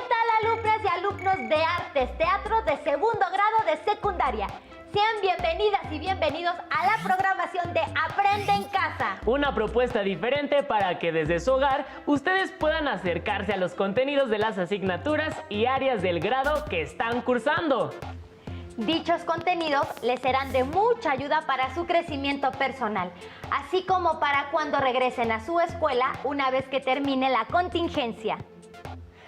tal, alumnas y alumnos de Artes Teatro de segundo grado de secundaria? Sean bienvenidas y bienvenidos a la programación de Aprende en Casa. Una propuesta diferente para que desde su hogar ustedes puedan acercarse a los contenidos de las asignaturas y áreas del grado que están cursando. Dichos contenidos les serán de mucha ayuda para su crecimiento personal, así como para cuando regresen a su escuela una vez que termine la contingencia.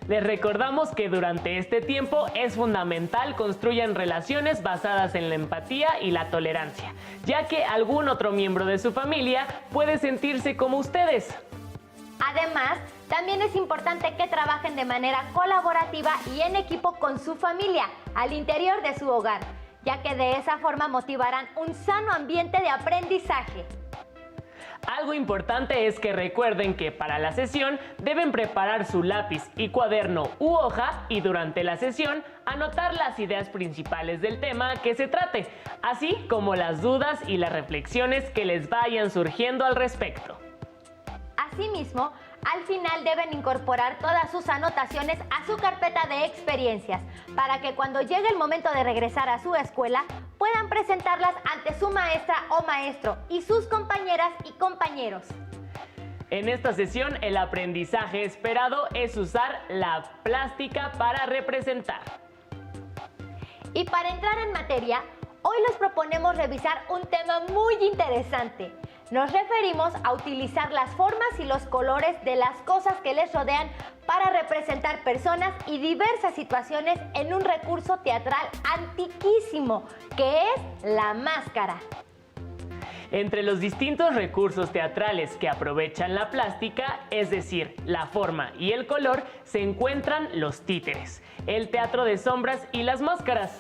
Les recordamos que durante este tiempo es fundamental construyan relaciones basadas en la empatía y la tolerancia, ya que algún otro miembro de su familia puede sentirse como ustedes. Además, también es importante que trabajen de manera colaborativa y en equipo con su familia al interior de su hogar, ya que de esa forma motivarán un sano ambiente de aprendizaje. Algo importante es que recuerden que para la sesión deben preparar su lápiz y cuaderno u hoja y durante la sesión anotar las ideas principales del tema que se trate, así como las dudas y las reflexiones que les vayan surgiendo al respecto. Asimismo, al final deben incorporar todas sus anotaciones a su carpeta de experiencias para que cuando llegue el momento de regresar a su escuela puedan presentarlas ante su maestra o maestro y sus compañeras y compañeros. En esta sesión, el aprendizaje esperado es usar la plástica para representar. Y para entrar en materia, hoy les proponemos revisar un tema muy interesante. Nos referimos a utilizar las formas y los colores de las cosas que les rodean para representar personas y diversas situaciones en un recurso teatral antiquísimo, que es la máscara. Entre los distintos recursos teatrales que aprovechan la plástica, es decir, la forma y el color, se encuentran los títeres, el teatro de sombras y las máscaras.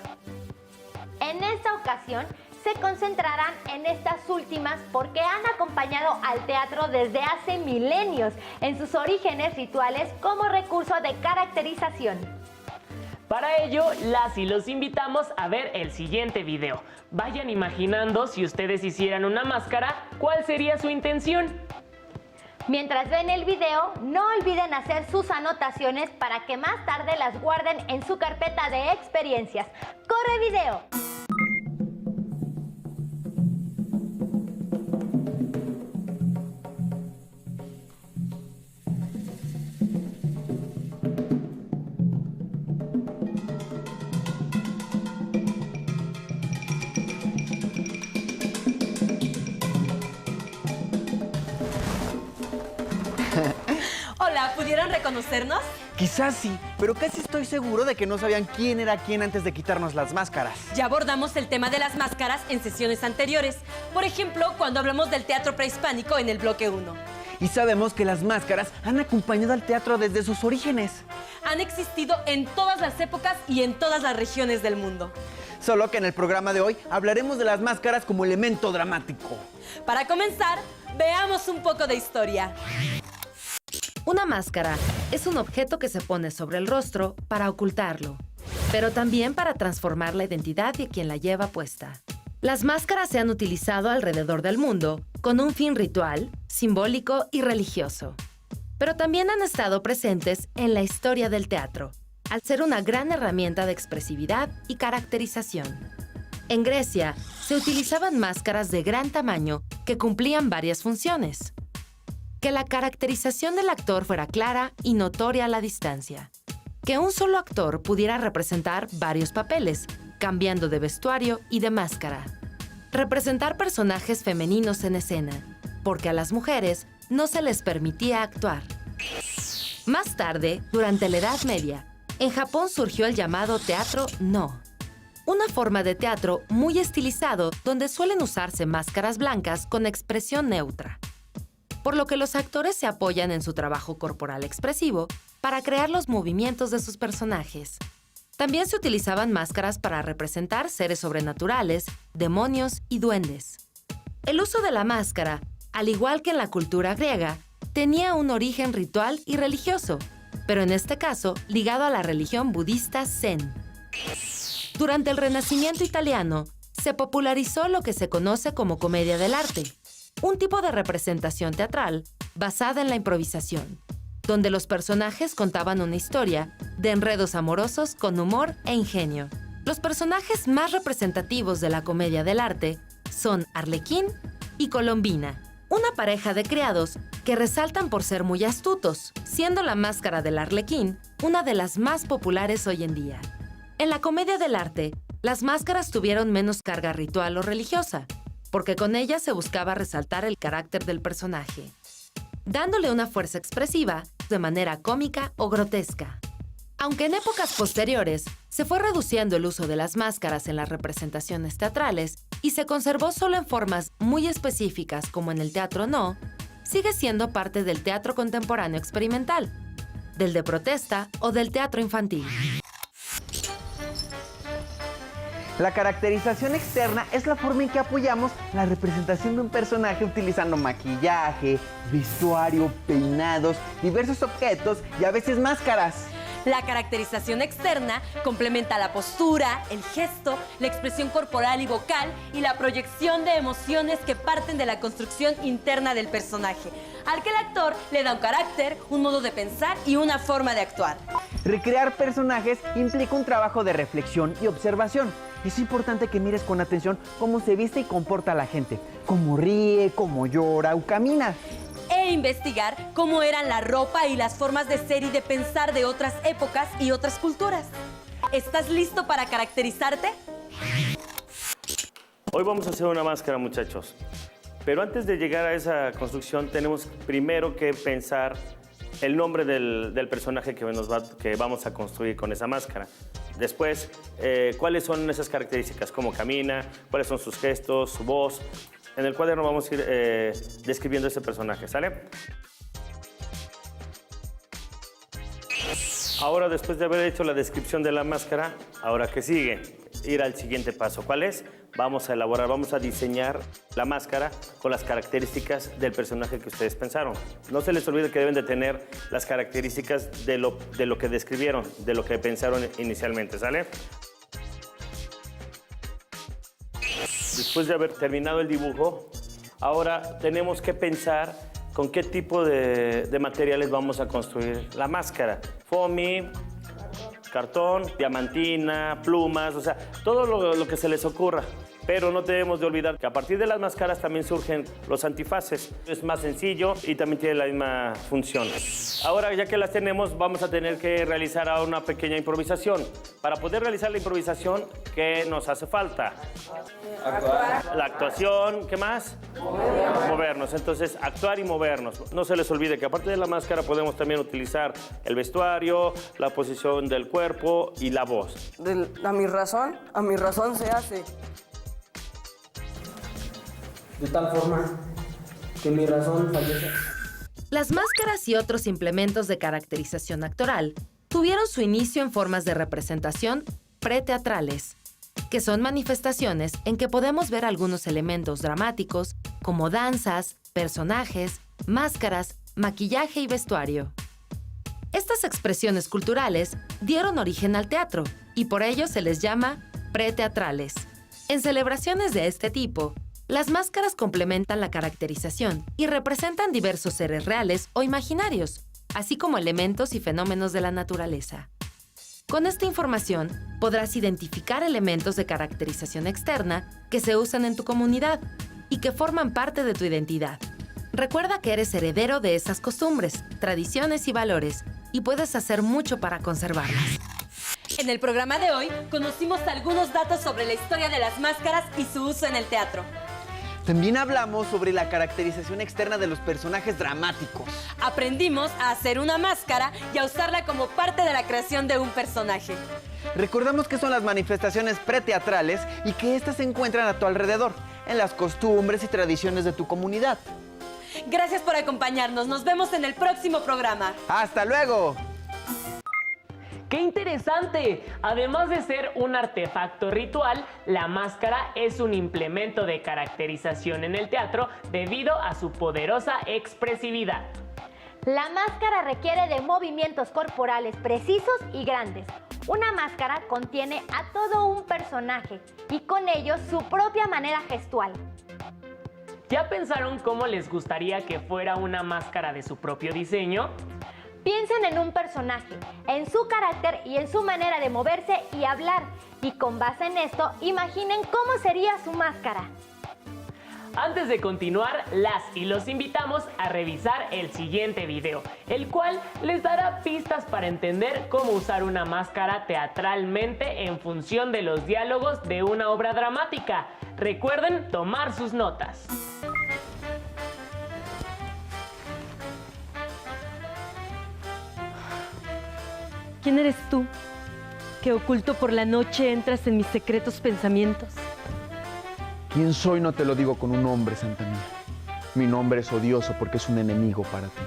En esta ocasión, se concentrarán en estas últimas porque han acompañado al teatro desde hace milenios en sus orígenes rituales como recurso de caracterización. Para ello, las y los invitamos a ver el siguiente video. Vayan imaginando si ustedes hicieran una máscara, ¿cuál sería su intención? Mientras ven el video, no olviden hacer sus anotaciones para que más tarde las guarden en su carpeta de experiencias. ¡Corre video! Hola, ¿pudieron reconocernos? Quizás sí, pero casi estoy seguro de que no sabían quién era quién antes de quitarnos las máscaras. Ya abordamos el tema de las máscaras en sesiones anteriores. Por ejemplo, cuando hablamos del teatro prehispánico en el bloque 1. Y sabemos que las máscaras han acompañado al teatro desde sus orígenes. Han existido en todas las épocas y en todas las regiones del mundo. Solo que en el programa de hoy hablaremos de las máscaras como elemento dramático. Para comenzar, veamos un poco de historia. Una máscara es un objeto que se pone sobre el rostro para ocultarlo, pero también para transformar la identidad de quien la lleva puesta. Las máscaras se han utilizado alrededor del mundo con un fin ritual, simbólico y religioso. Pero también han estado presentes en la historia del teatro, al ser una gran herramienta de expresividad y caracterización. En Grecia, se utilizaban máscaras de gran tamaño que cumplían varias funciones. Que la caracterización del actor fuera clara y notoria a la distancia. Que un solo actor pudiera representar varios papeles, cambiando de vestuario y de máscara. Representar personajes femeninos en escena, porque a las mujeres no se les permitía actuar. Más tarde, durante la Edad Media, en Japón surgió el llamado teatro No. Una forma de teatro muy estilizado donde suelen usarse máscaras blancas con expresión neutra. Por lo que los actores se apoyan en su trabajo corporal expresivo para crear los movimientos de sus personajes. También se utilizaban máscaras para representar seres sobrenaturales, demonios y duendes. El uso de la máscara, al igual que en la cultura griega, tenía un origen ritual y religioso, pero en este caso ligado a la religión budista Zen. Durante el Renacimiento italiano, se popularizó lo que se conoce como comedia del arte, un tipo de representación teatral basada en la improvisación, donde los personajes contaban una historia de enredos amorosos con humor e ingenio. Los personajes más representativos de la comedia del arte son Arlequín y Colombina, una pareja de criados que resaltan por ser muy astutos, siendo la máscara del Arlequín una de las más populares hoy en día. En la comedia del arte, las máscaras tuvieron menos carga ritual o religiosa, porque con ellas se buscaba resaltar el carácter del personaje, dándole una fuerza expresiva de manera cómica o grotesca. Aunque en épocas posteriores se fue reduciendo el uso de las máscaras en las representaciones teatrales y se conservó solo en formas muy específicas como en el teatro no, sigue siendo parte del teatro contemporáneo experimental, del de protesta o del teatro infantil. La caracterización externa es la forma en que apoyamos la representación de un personaje utilizando maquillaje, vestuario, peinados, diversos objetos y a veces máscaras. La caracterización externa complementa la postura, el gesto, la expresión corporal y vocal y la proyección de emociones que parten de la construcción interna del personaje, al que el actor le da un carácter, un modo de pensar y una forma de actuar. Recrear personajes implica un trabajo de reflexión y observación. Es importante que mires con atención cómo se viste y comporta la gente, cómo ríe, cómo llora o camina. E investigar cómo eran la ropa y las formas de ser y de pensar de otras épocas y otras culturas. ¿Estás listo para caracterizarte? Hoy vamos a hacer una máscara, muchachos. Pero antes de llegar a esa construcción, tenemos primero que pensar el nombre del personaje que vamos a construir con esa máscara. Después, cuáles son esas características, cómo camina, cuáles son sus gestos, su voz. En el cuaderno vamos a ir describiendo ese personaje, ¿sale? Ahora, después de haber hecho la descripción de la máscara, ¿ahora qué sigue? Ir al siguiente paso. ¿Cuál es? Vamos a elaborar, vamos a diseñar la máscara con las características del personaje que ustedes pensaron. No se les olvide que deben de tener las características de lo que describieron, de lo que pensaron inicialmente, ¿sale? Después de haber terminado el dibujo, ahora tenemos que pensar con qué tipo de materiales vamos a construir la máscara. Foamy, cartón, diamantina, plumas, o sea, todo lo que se les ocurra. Pero no debemos de olvidar que a partir de las máscaras también surgen los antifaces. Es más sencillo y también tiene la misma función. Ahora, ya que las tenemos, vamos a tener que realizar ahora una pequeña improvisación. Para poder realizar la improvisación, ¿qué nos hace falta? Actuar. La actuación, ¿qué más? Movernos. Entonces, actuar y movernos. No se les olvide que aparte de la máscara podemos también utilizar el vestuario, la posición del cuerpo y la voz. A mi razón se hace. De tal forma que mi razón fallece. Las máscaras y otros implementos de caracterización actoral tuvieron su inicio en formas de representación preteatrales, que son manifestaciones en que podemos ver algunos elementos dramáticos como danzas, personajes, máscaras, maquillaje y vestuario. Estas expresiones culturales dieron origen al teatro y por ello se les llama preteatrales. En celebraciones de este tipo, las máscaras complementan la caracterización y representan diversos seres reales o imaginarios, así como elementos y fenómenos de la naturaleza. Con esta información, podrás identificar elementos de caracterización externa que se usan en tu comunidad y que forman parte de tu identidad. Recuerda que eres heredero de esas costumbres, tradiciones y valores, y puedes hacer mucho para conservarlas. En el programa de hoy, conocimos algunos datos sobre la historia de las máscaras y su uso en el teatro. También hablamos sobre la caracterización externa de los personajes dramáticos. Aprendimos a hacer una máscara y a usarla como parte de la creación de un personaje. Recordamos qué son las manifestaciones preteatrales y que éstas se encuentran a tu alrededor, en las costumbres y tradiciones de tu comunidad. Gracias por acompañarnos. Nos vemos en el próximo programa. ¡Hasta luego! ¡Qué interesante! Además de ser un artefacto ritual, la máscara es un implemento de caracterización en el teatro debido a su poderosa expresividad. La máscara requiere de movimientos corporales precisos y grandes. Una máscara contiene a todo un personaje y con ello su propia manera gestual. ¿Ya pensaron cómo les gustaría que fuera una máscara de su propio diseño? Piensen en un personaje, en su carácter y en su manera de moverse y hablar. Y con base en esto, imaginen cómo sería su máscara. Antes de continuar, las y los invitamos a revisar el siguiente video, el cual les dará pistas para entender cómo usar una máscara teatralmente en función de los diálogos de una obra dramática. Recuerden tomar sus notas. ¿Quién eres tú, que oculto por la noche entras en mis secretos pensamientos? ¿Quién soy? No te lo digo con un nombre, Santa Mía. Mi nombre es odioso porque es un enemigo para ti.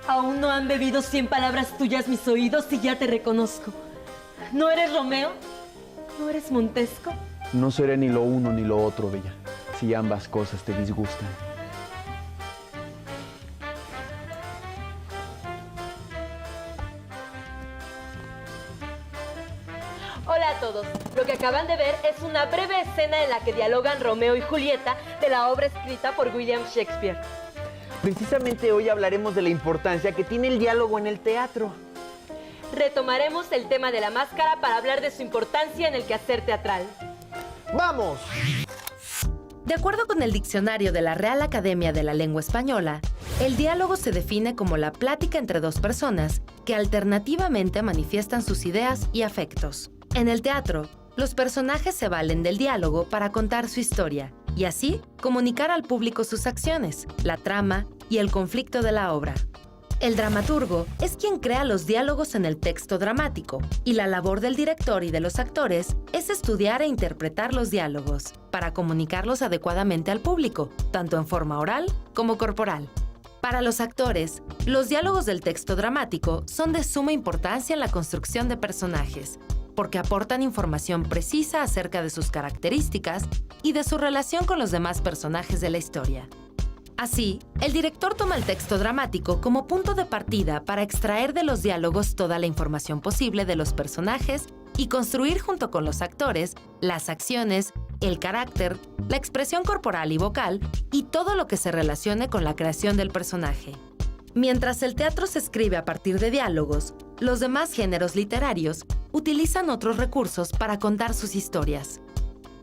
Aún no han bebido 100 palabras tuyas mis oídos y ya te reconozco. ¿No eres Romeo? ¿No eres Montesco? No seré ni lo uno ni lo otro, Bella, si ambas cosas te disgustan. Hola a todos. Lo que acaban de ver es una breve escena en la que dialogan Romeo y Julieta de la obra escrita por William Shakespeare. Precisamente hoy hablaremos de la importancia que tiene el diálogo en el teatro. Retomaremos el tema de la máscara para hablar de su importancia en el quehacer teatral. ¡Vamos! De acuerdo con el diccionario de la Real Academia de la Lengua Española, el diálogo se define como la plática entre dos personas que alternativamente manifiestan sus ideas y afectos. En el teatro, los personajes se valen del diálogo para contar su historia y así comunicar al público sus acciones, la trama y el conflicto de la obra. El dramaturgo es quien crea los diálogos en el texto dramático y la labor del director y de los actores es estudiar e interpretar los diálogos para comunicarlos adecuadamente al público, tanto en forma oral como corporal. Para los actores, los diálogos del texto dramático son de suma importancia en la construcción de personajes, porque aportan información precisa acerca de sus características y de su relación con los demás personajes de la historia. Así, el director toma el texto dramático como punto de partida para extraer de los diálogos toda la información posible de los personajes y construir junto con los actores las acciones, el carácter, la expresión corporal y vocal y todo lo que se relacione con la creación del personaje. Mientras el teatro se escribe a partir de diálogos, los demás géneros literarios utilizan otros recursos para contar sus historias.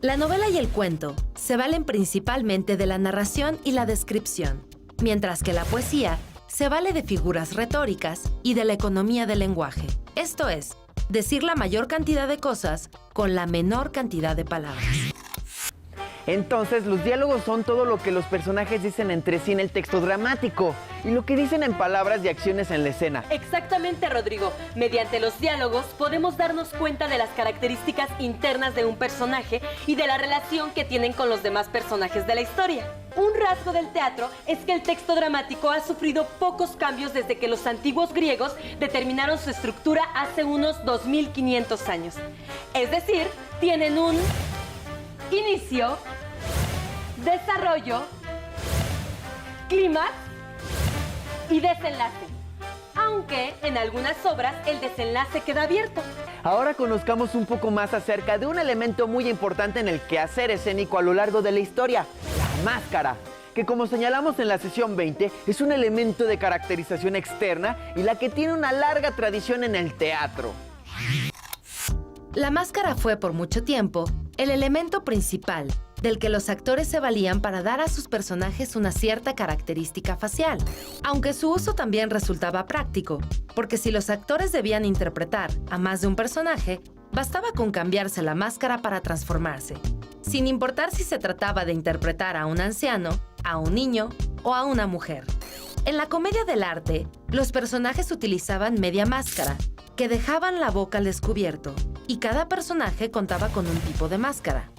La novela y el cuento se valen principalmente de la narración y la descripción, mientras que la poesía se vale de figuras retóricas y de la economía del lenguaje. Esto es, decir la mayor cantidad de cosas con la menor cantidad de palabras. Entonces, los diálogos son todo lo que los personajes dicen entre sí en el texto dramático y lo que dicen en palabras y acciones en la escena. Exactamente, Rodrigo. Mediante los diálogos podemos darnos cuenta de las características internas de un personaje y de la relación que tienen con los demás personajes de la historia. Un rasgo del teatro es que el texto dramático ha sufrido pocos cambios desde que los antiguos griegos determinaron su estructura hace unos 2500 años. Es decir, tienen un inicio, desarrollo, clímax y desenlace. Aunque en algunas obras el desenlace queda abierto. Ahora conozcamos un poco más acerca de un elemento muy importante en el quehacer escénico a lo largo de la historia, la máscara, que como señalamos en la sesión 20, es un elemento de caracterización externa y la que tiene una larga tradición en el teatro. La máscara fue por mucho tiempo el elemento principal del que los actores se valían para dar a sus personajes una cierta característica facial, aunque su uso también resultaba práctico, porque si los actores debían interpretar a más de un personaje, bastaba con cambiarse la máscara para transformarse, sin importar si se trataba de interpretar a un anciano, a un niño o a una mujer. En la comedia del arte, los personajes utilizaban media máscara, que dejaban la boca al descubierto, y cada personaje contaba con un tipo de máscara.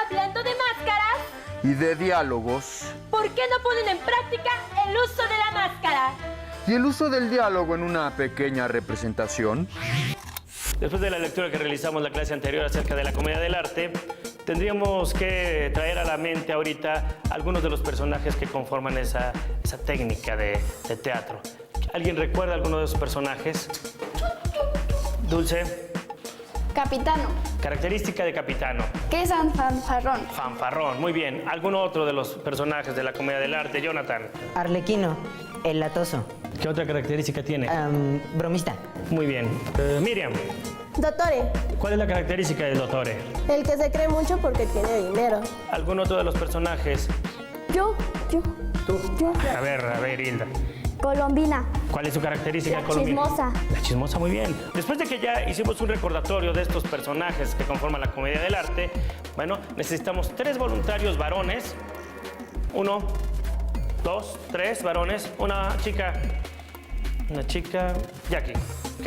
Hablando de máscaras, Y de diálogos. ¿por qué no ponen en práctica el uso de la máscara? ¿Y el uso del diálogo en una pequeña representación? Después de la lectura que realizamos la clase anterior acerca de la comedia del arte, tendríamos que traer a la mente ahorita algunos de los personajes que conforman esa técnica de teatro. ¿Alguien recuerda alguno de esos personajes? Dulce. Capitano. Característica de capitano. ¿Qué es un fanfarrón? Fanfarrón, muy bien. ¿Algún otro de los personajes de la comedia del arte, Jonathan? Arlequino, el latoso. ¿Qué otra característica tiene? Bromista. Muy bien. Miriam, Dottore, ¿cuál es la característica del dottore? el que se cree mucho porque tiene dinero. ¿Algún otro de los personajes? Yo. Tú. A ver, Hilda. Colombina. ¿Cuál es su característica La colombiana? chismosa. La chismosa, muy bien. Después de que ya hicimos un recordatorio de estos personajes que conforman la comedia del arte, bueno, necesitamos 3 voluntarios varones. 1, 2, 3 varones. Una chica, Jackie. ¿Ok?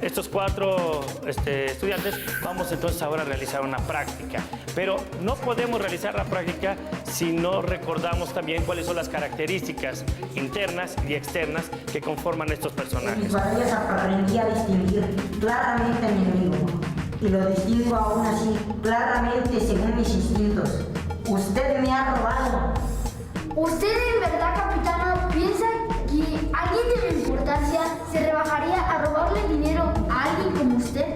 Estos 4 estudiantes vamos entonces ahora a realizar una práctica. Pero no podemos realizar la práctica si no recordamos también cuáles son las características internas y externas que conforman estos En personajes. mis batallas aprendí a distinguir claramente a mi enemigo. Y lo distingo aún así, claramente según mis instintos. Usted me ha robado. ¿Usted en verdad, capitano, piensa que alguien de mi importancia se rebajaría a robarle dinero a alguien como usted?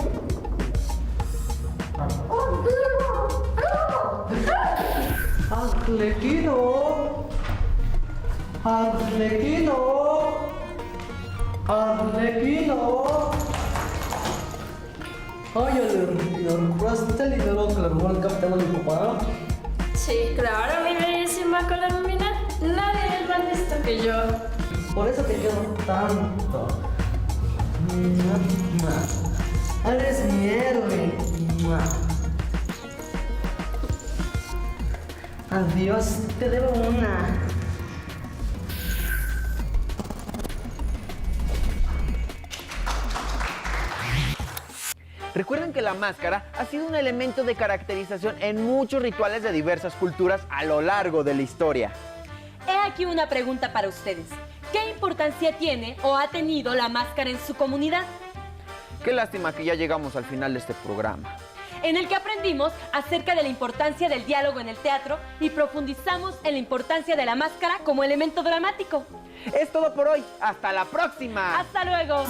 Arlequino. Oye, ¿le recuperaste el dinero que le robó el capitán a mi papá? Sí, claro, mi bellísima Colombina. Nadie es más listo que yo. Por eso te quiero tanto. Eres mi héroe. Adiós, te debo una. Recuerden que la máscara ha sido un elemento de caracterización en muchos rituales de diversas culturas a lo largo de la historia. He aquí una pregunta para ustedes. ¿Qué importancia tiene o ha tenido la máscara en su comunidad? Qué lástima que ya llegamos al final de este programa. En el que aprendimos acerca de la importancia del diálogo en el teatro y profundizamos en la importancia de la máscara como elemento dramático. Es todo por hoy. ¡Hasta la próxima! ¡Hasta luego!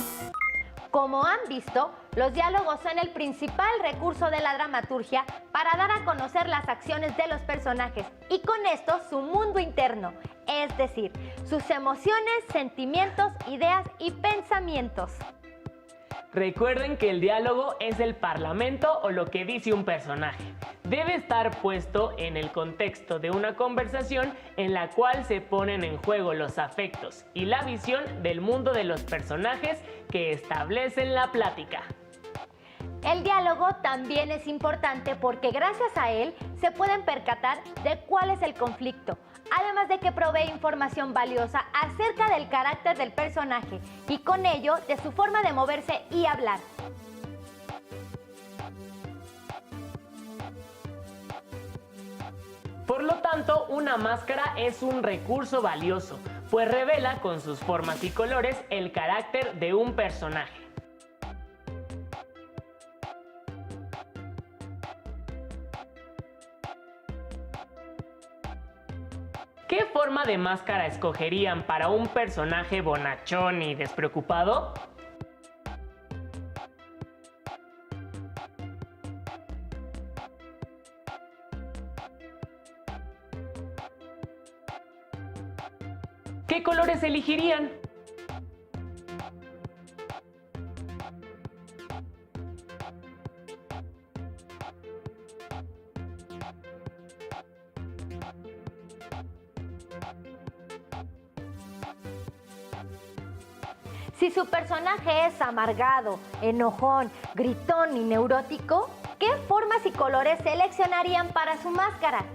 Como han visto, los diálogos son el principal recurso de la dramaturgia para dar a conocer las acciones de los personajes y con esto su mundo interno, es decir, sus emociones, sentimientos, ideas y pensamientos. Recuerden que el diálogo es el parlamento o lo que dice un personaje. Debe estar puesto en el contexto de una conversación en la cual se ponen en juego los afectos y la visión del mundo de los personajes que establecen la plática. El diálogo también es importante porque gracias a él se pueden percatar de cuál es el conflicto, además de que provee información valiosa acerca del carácter del personaje y con ello de su forma de moverse y hablar. Por lo tanto, una máscara es un recurso valioso, pues revela con sus formas y colores el carácter de un personaje. ¿Qué forma de máscara escogerían para un personaje bonachón y despreocupado? ¿Qué colores elegirían? Si su personaje es amargado, enojón, gritón y neurótico, ¿qué formas y colores seleccionarían para su máscara?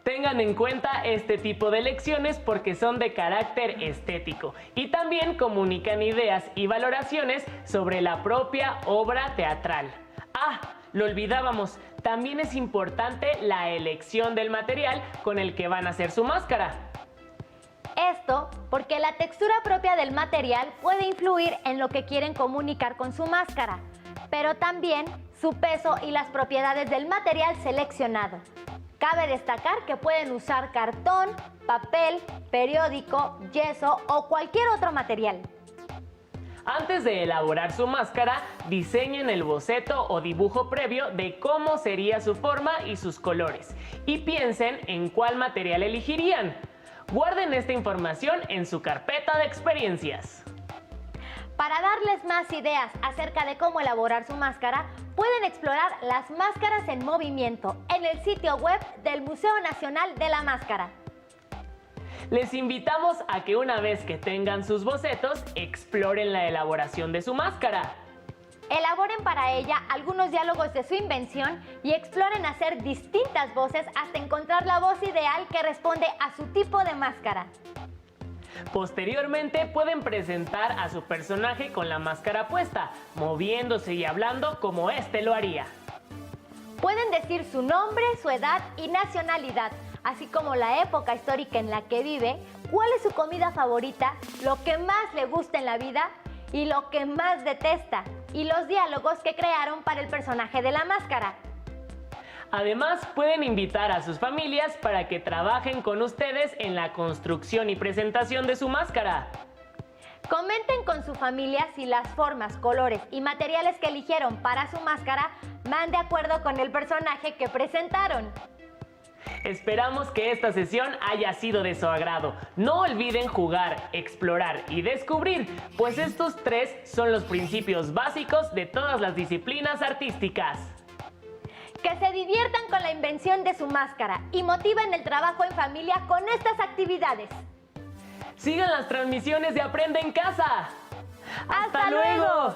Tengan en cuenta este tipo de elecciones porque son de carácter estético y también comunican ideas y valoraciones sobre la propia obra teatral. ¡Ah! Lo olvidábamos, también es importante la elección del material con el que van a hacer su máscara. Esto porque la textura propia del material puede influir en lo que quieren comunicar con su máscara, pero también su peso y las propiedades del material seleccionado. Cabe destacar que pueden usar cartón, papel, periódico, yeso o cualquier otro material. Antes de elaborar su máscara, diseñen el boceto o dibujo previo de cómo sería su forma y sus colores y piensen en cuál material elegirían. Guarden esta información en su carpeta de experiencias. Para darles más ideas acerca de cómo elaborar su máscara, pueden explorar las máscaras en movimiento en el sitio web del Museo Nacional de la Máscara. Les invitamos a que una vez que tengan sus bocetos, exploren la elaboración de su máscara. Elaboren para ella algunos diálogos de su invención y exploren hacer distintas voces hasta encontrar la voz ideal que responde a su tipo de máscara. Posteriormente pueden presentar a su personaje con la máscara puesta, moviéndose y hablando como este lo haría. Pueden decir su nombre, su edad y nacionalidad, así como la época histórica en la que vive, cuál es su comida favorita, lo que más le gusta en la vida y lo que más detesta, y los diálogos que crearon para el personaje de la máscara. Además, pueden invitar a sus familias para que trabajen con ustedes en la construcción y presentación de su máscara. Comenten con su familia si las formas, colores y materiales que eligieron para su máscara van de acuerdo con el personaje que presentaron. Esperamos que esta sesión haya sido de su agrado. No olviden jugar, explorar y descubrir, pues estos tres son los principios básicos de todas las disciplinas artísticas. Que se diviertan con la invención de su máscara y motiven el trabajo en familia con estas actividades. Sigan las transmisiones de Aprende en Casa. ¡Hasta luego!